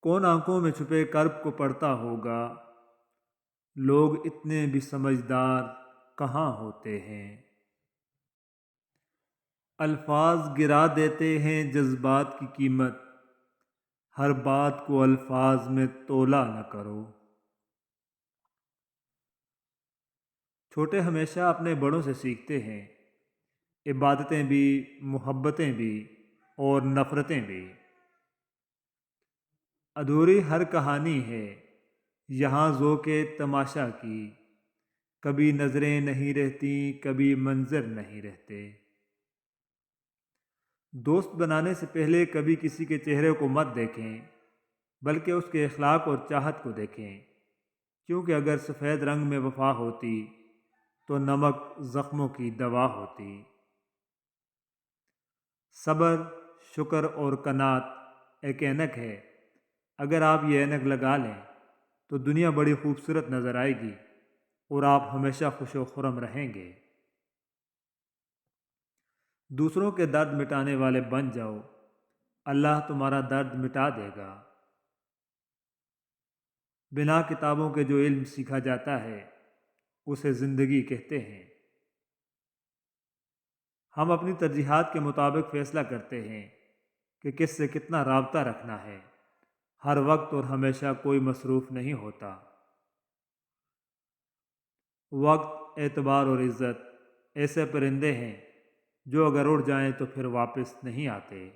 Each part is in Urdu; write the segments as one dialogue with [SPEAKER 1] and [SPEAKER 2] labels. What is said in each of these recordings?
[SPEAKER 1] کون آنکھوں میں چھپے کرب کو پڑھتا ہوگا؟ لوگ اتنے بھی سمجھدار کہاں ہوتے ہیں؟ الفاظ گرا دیتے ہیں جذبات کی قیمت، ہر بات کو الفاظ میں تولا نہ کرو۔ چھوٹے ہمیشہ اپنے بڑوں سے سیکھتے ہیں، عبادتیں بھی، محبتیں بھی، اور نفرتیں بھی۔ ادھوری ہر کہانی ہے یہاں ذوق تماشا کی، کبھی نظریں نہیں رہتی، کبھی منظر نہیں رہتے۔ دوست بنانے سے پہلے کبھی کسی کے چہرے کو مت دیکھیں، بلکہ اس کے اخلاق اور چاہت کو دیکھیں، کیونکہ اگر سفید رنگ میں وفا ہوتی تو نمک زخموں کی دوا ہوتی۔ صبر، شکر اور قناعت ایک اینک ہے، اگر آپ یہ اینک لگا لیں تو دنیا بڑی خوبصورت نظر آئے گی اور آپ ہمیشہ خوش و خرم رہیں گے۔ دوسروں کے درد مٹانے والے بن جاؤ، اللہ تمہارا درد مٹا دے گا۔ بنا کتابوں کے جو علم سیکھا جاتا ہے اسے زندگی کہتے ہیں۔ ہم اپنی ترجیحات کے مطابق فیصلہ کرتے ہیں کہ کس سے کتنا رابطہ رکھنا ہے، ہر وقت اور ہمیشہ کوئی مصروف نہیں ہوتا۔ وقت، اعتبار اور عزت ایسے پرندے ہیں جو اگر اڑ جائیں تو پھر واپس نہیں آتے۔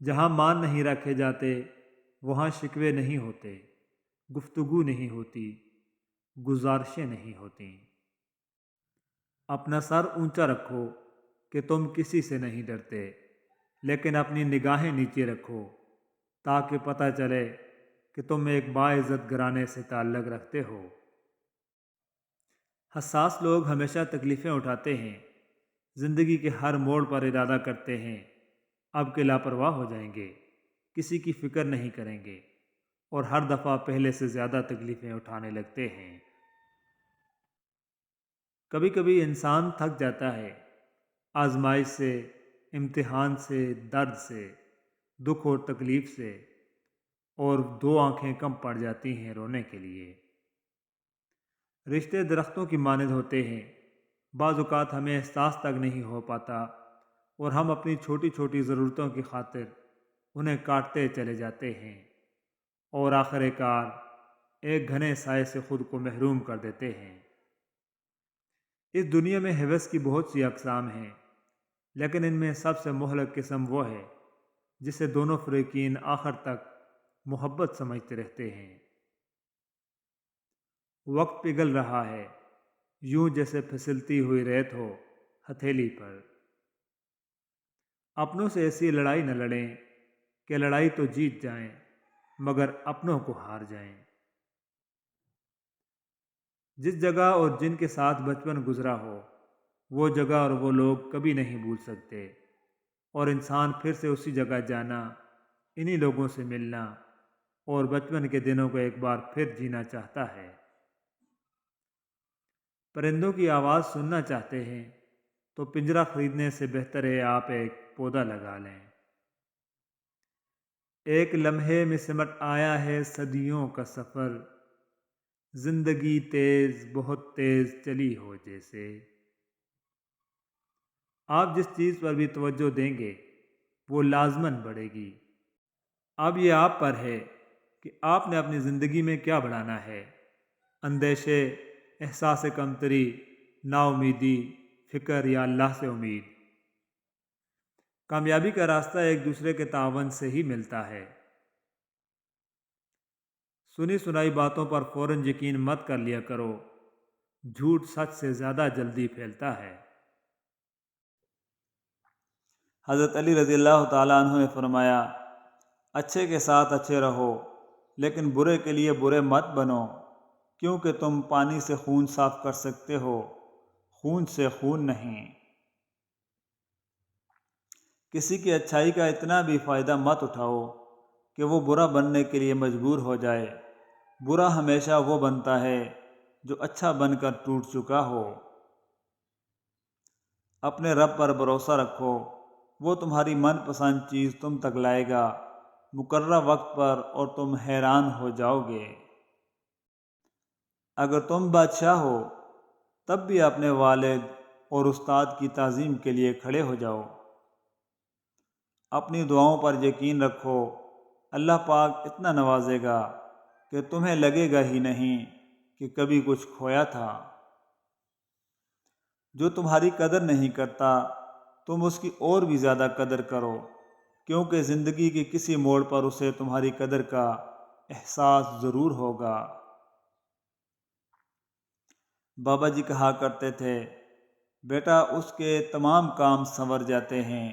[SPEAKER 1] جہاں مان نہیں رکھے جاتے وہاں شکوے نہیں ہوتے، گفتگو نہیں ہوتی، گزارشیں نہیں ہوتیں۔ اپنا سر اونچا رکھو کہ تم کسی سے نہیں ڈرتے، لیکن اپنی نگاہیں نیچے رکھو تاکہ پتہ چلے کہ تم ایک باعزت گھرانے سے تعلق رکھتے ہو۔ حساس لوگ ہمیشہ تکلیفیں اٹھاتے ہیں، زندگی کے ہر موڑ پر ارادہ کرتے ہیں اب کہ لاپرواہ ہو جائیں گے، کسی کی فکر نہیں کریں گے، اور ہر دفعہ پہلے سے زیادہ تکلیفیں اٹھانے لگتے ہیں۔ کبھی کبھی انسان تھک جاتا ہے، آزمائش سے، امتحان سے، درد سے، دکھ اور تکلیف سے، اور دو آنکھیں کم پڑ جاتی ہیں رونے کے لیے۔ رشتے درختوں کی مانند ہوتے ہیں، بعض اوقات ہمیں احساس تک نہیں ہو پاتا اور ہم اپنی چھوٹی چھوٹی ضرورتوں کی خاطر انہیں کاٹتے چلے جاتے ہیں، اور آخر کار ایک گھنے سائے سے خود کو محروم کر دیتے ہیں۔ اس دنیا میں ہوس کی بہت سی اقسام ہیں، لیکن ان میں سب سے مہلک قسم وہ ہے جسے دونوں فریقین آخر تک محبت سمجھتے رہتے ہیں۔ وقت پگھل رہا ہے، یوں جیسے پھسلتی ہوئی ریت ہو ہتھیلی پر۔ اپنوں سے ایسی لڑائی نہ لڑیں کہ لڑائی تو جیت جائیں مگر اپنوں کو ہار جائیں۔ جس جگہ اور جن کے ساتھ بچپن گزرا ہو وہ جگہ اور وہ لوگ کبھی نہیں بھول سکتے، اور انسان پھر سے اسی جگہ جانا، انہی لوگوں سے ملنا اور بچپن کے دنوں کو ایک بار پھر جینا چاہتا ہے۔ پرندوں کی آواز سننا چاہتے ہیں تو پنجرہ خریدنے سے بہتر ہے آپ ایک پودا لگا لیں۔ ایک لمحے میں سمٹ آیا ہے صدیوں کا سفر، زندگی تیز، بہت تیز چلی ہو جیسے۔ آپ جس چیز پر بھی توجہ دیں گے وہ لازماً بڑھے گی۔ اب یہ آپ پر ہے کہ آپ نے اپنی زندگی میں کیا بڑھانا ہے۔ اندیشے، احساس کمتری، نا امیدی، فکر یا اللہ سے امید۔ کامیابی کا راستہ ایک دوسرے کے تعاون سے ہی ملتا ہے۔ سنی سنائی باتوں پر فوراً یقین مت کر لیا کرو، جھوٹ سچ سے زیادہ جلدی پھیلتا ہے۔ حضرت علی رضی اللہ تعالیٰ عنہ نے فرمایا، اچھے کے ساتھ اچھے رہو لیکن برے کے لیے برے مت بنو، کیونکہ تم پانی سے خون صاف کر سکتے ہو، خون سے خون نہیں۔ کسی کی اچھائی کا اتنا بھی فائدہ مت اٹھاؤ کہ وہ برا بننے کے لیے مجبور ہو جائے۔ برا ہمیشہ وہ بنتا ہے جو اچھا بن کر ٹوٹ چکا ہو۔ اپنے رب پر بھروسہ رکھو، وہ تمہاری من پسند چیز تم تک لائے گا، مقررہ وقت پر اور تم حیران ہو جاؤ گے۔ اگر تم بادشاہ ہو تب بھی اپنے والد اور استاد کی تعظیم کے لیے کھڑے ہو جاؤ۔ اپنی دعاؤں پر یقین رکھو، اللہ پاک اتنا نوازے گا کہ تمہیں لگے گا ہی نہیں کہ کبھی کچھ کھویا تھا۔ جو تمہاری قدر نہیں کرتا تم اس کی اور بھی زیادہ قدر کرو، کیونکہ زندگی کے کسی موڑ پر اسے تمہاری قدر کا احساس ضرور ہوگا۔ بابا جی کہا کرتے تھے، بیٹا اس کے تمام کام سنور جاتے ہیں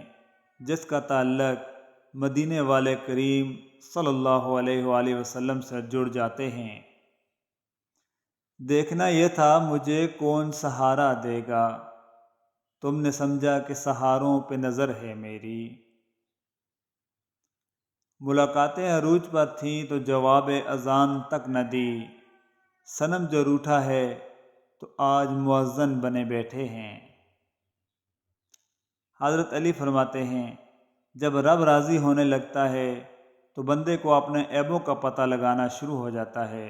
[SPEAKER 1] جس کا تعلق مدینے والے کریم صلی اللہ علیہ وآلہ وسلم سے جڑ جاتے ہیں۔ دیکھنا یہ تھا مجھے کون سہارا دے گا، تم نے سمجھا کہ سہاروں پہ نظر ہے میری۔ ملاقاتیں عروج پر تھیں تو جواب اذان تک نہ دی، صنم جو روٹھا ہے تو آج مؤذن بنے بیٹھے ہیں۔ حضرت علی فرماتے ہیں، جب رب راضی ہونے لگتا ہے تو بندے کو اپنے عیبوں کا پتہ لگانا شروع ہو جاتا ہے،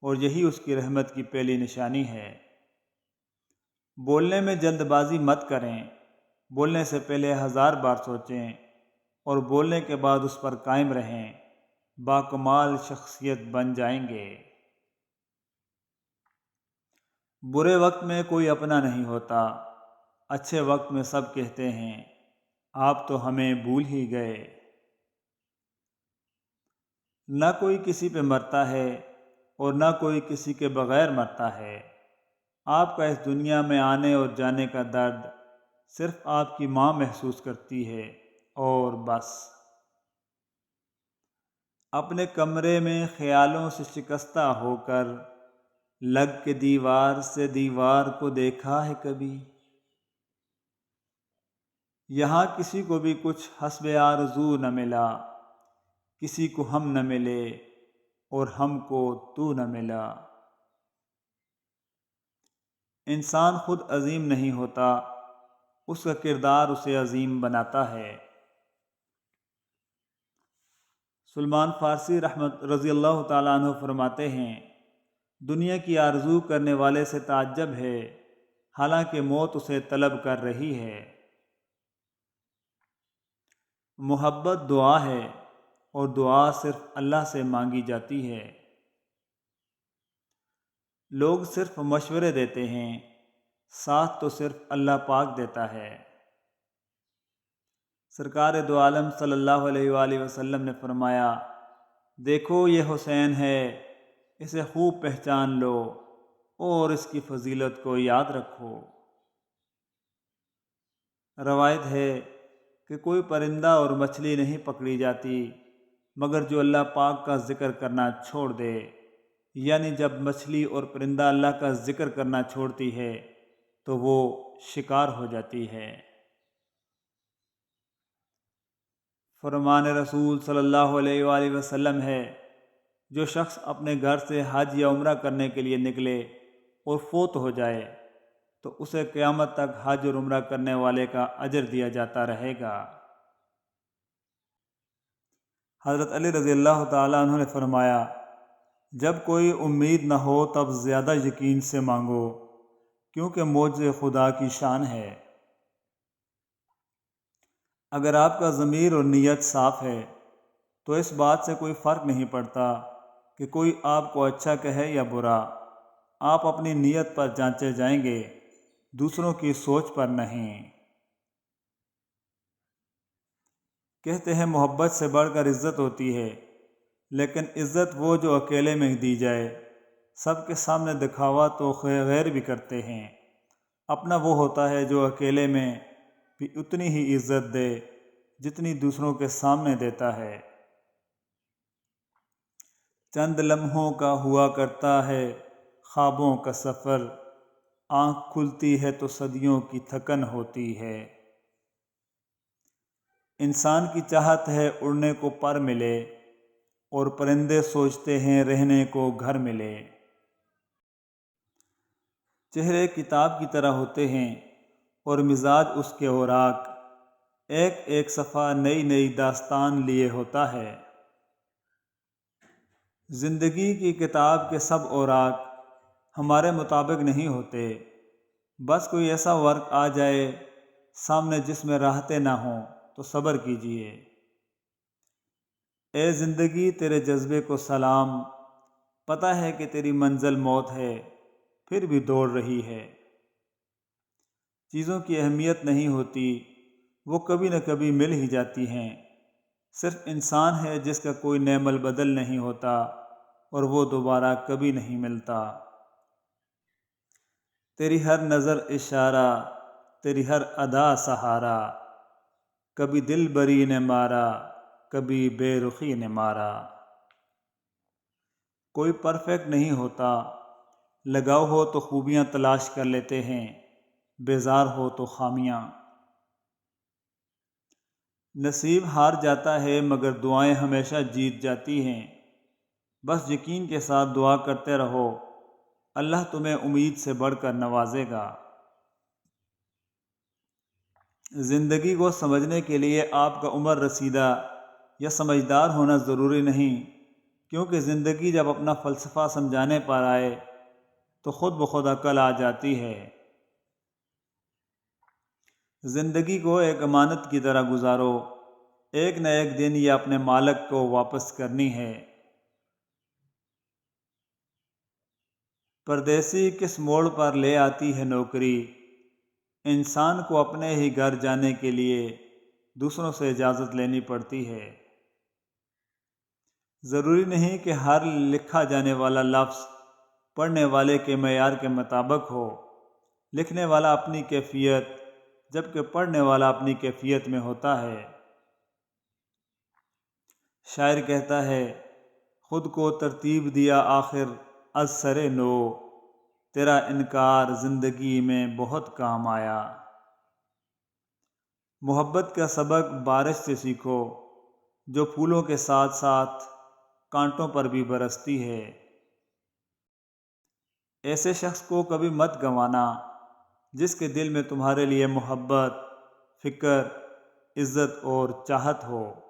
[SPEAKER 1] اور یہی اس کی رحمت کی پہلی نشانی ہے۔ بولنے میں جلد بازی مت کریں، بولنے سے پہلے 1000 بار سوچیں اور بولنے کے بعد اس پر قائم رہیں، باکمال شخصیت بن جائیں گے۔ برے وقت میں کوئی اپنا نہیں ہوتا، اچھے وقت میں سب کہتے ہیں آپ تو ہمیں بھول ہی گئے۔ نہ کوئی کسی پہ مرتا ہے اور نہ کوئی کسی کے بغیر مرتا ہے۔ آپ کا اس دنیا میں آنے اور جانے کا درد صرف آپ کی ماں محسوس کرتی ہے، اور بس۔ اپنے کمرے میں خیالوں سے شکستہ ہو کر لگ کے دیوار سے دیوار کو دیکھا ہے کبھی؟ یہاں کسی کو بھی کچھ حسب آرزو نہ ملا، کسی کو ہم نہ ملے اور ہم کو تو نہ ملا۔ انسان خود عظیم نہیں ہوتا، اس کا کردار اسے عظیم بناتا ہے۔ سلمان فارسی رضی اللہ تعالیٰ عنہ فرماتے ہیں، دنیا کی آرزو کرنے والے سے تعجب ہے، حالانکہ موت اسے طلب کر رہی ہے۔ محبت دعا ہے اور دعا صرف اللہ سے مانگی جاتی ہے۔ لوگ صرف مشورے دیتے ہیں، ساتھ تو صرف اللہ پاک دیتا ہے۔ سرکار دو عالم صلی اللہ علیہ وآلہ وسلم نے فرمایا، دیکھو یہ حسین ہے، اسے خوب پہچان لو اور اس کی فضیلت کو یاد رکھو۔ روایت ہے کہ کوئی پرندہ اور مچھلی نہیں پکڑی جاتی مگر جو اللہ پاک کا ذکر کرنا چھوڑ دے، یعنی جب مچھلی اور پرندہ اللہ کا ذکر کرنا چھوڑتی ہے تو وہ شکار ہو جاتی ہے۔ فرمان رسول صلی اللہ علیہ وآلہ وسلم ہے، جو شخص اپنے گھر سے حج یا عمرہ کرنے کے لیے نکلے اور فوت ہو جائے تو اسے قیامت تک حج اور عمرہ کرنے والے کا اجر دیا جاتا رہے گا۔ حضرت علی رضی اللہ تعالیٰ عنہ نے فرمایا، جب کوئی امید نہ ہو تب زیادہ یقین سے مانگو، کیونکہ معجزہ خدا کی شان ہے۔ اگر آپ کا ضمیر اور نیت صاف ہے تو اس بات سے کوئی فرق نہیں پڑتا کہ کوئی آپ کو اچھا کہے یا برا، آپ اپنی نیت پر جانچے جائیں گے، دوسروں کی سوچ پر نہیں۔ کہتے ہیں محبت سے بڑھ کر عزت ہوتی ہے، لیکن عزت وہ جو اکیلے میں دی جائے، سب کے سامنے دکھاوا تو غیر بھی کرتے ہیں، اپنا وہ ہوتا ہے جو اکیلے میں بھی اتنی ہی عزت دے جتنی دوسروں کے سامنے دیتا ہے۔ چند لمحوں کا ہوا کرتا ہے خوابوں کا سفر، آنکھ کھلتی ہے تو صدیوں کی تھکن ہوتی ہے۔ انسان کی چاہت ہے اڑنے کو پر ملے، اور پرندے سوچتے ہیں رہنے کو گھر ملے۔ چہرے کتاب کی طرح ہوتے ہیں اور مزاج اس کے اوراق، ایک ایک صفحہ نئی نئی داستان لیے ہوتا ہے۔ زندگی کی کتاب کے سب اوراق ہمارے مطابق نہیں ہوتے، بس کوئی ایسا ورق آ جائے سامنے جس میں راحتیں نہ ہوں تو صبر کیجیے۔ اے زندگی تیرے جذبے کو سلام، پتہ ہے کہ تیری منزل موت ہے پھر بھی دوڑ رہی ہے۔ چیزوں کی اہمیت نہیں ہوتی، وہ کبھی نہ کبھی مل ہی جاتی ہیں، صرف انسان ہے جس کا کوئی نعم البدل نہیں ہوتا اور وہ دوبارہ کبھی نہیں ملتا۔ تیری ہر نظر اشارہ، تیری ہر ادا سہارا، کبھی دل بری نے مارا، کبھی بے رخی نے مارا۔ کوئی پرفیکٹ نہیں ہوتا، لگاؤ ہو تو خوبیاں تلاش کر لیتے ہیں، بیزار ہو تو خامیاں۔ نصیب ہار جاتا ہے مگر دعائیں ہمیشہ جیت جاتی ہیں، بس یقین کے ساتھ دعا کرتے رہو، اللہ تمہیں امید سے بڑھ کر نوازے گا۔ زندگی کو سمجھنے کے لیے آپ کا عمر رسیدہ یا سمجھدار ہونا ضروری نہیں، کیونکہ زندگی جب اپنا فلسفہ سمجھانے پر آئے تو خود بخود عقل آ جاتی ہے۔ زندگی کو ایک امانت کی طرح گزارو، ایک نہ ایک دن یہ اپنے مالک کو واپس کرنی ہے۔ پردیسی کس موڑ پر لے آتی ہے نوکری، انسان کو اپنے ہی گھر جانے کے لیے دوسروں سے اجازت لینی پڑتی ہے۔ ضروری نہیں کہ ہر لکھا جانے والا لفظ پڑھنے والے کے معیار کے مطابق ہو، لکھنے والا اپنی کیفیت جبکہ پڑھنے والا اپنی کیفیت میں ہوتا ہے۔ شاعر کہتا ہے، خود کو ترتیب دیا آخر از سر نو، تیرا انکار زندگی میں بہت کام آیا۔ محبت کا سبق بارش سے سیکھو، جو پھولوں کے ساتھ ساتھ کانٹوں پر بھی برستی ہے۔ ایسے شخص کو کبھی مت گنوانا جس کے دل میں تمہارے لیے محبت، فکر، عزت اور چاہت ہو۔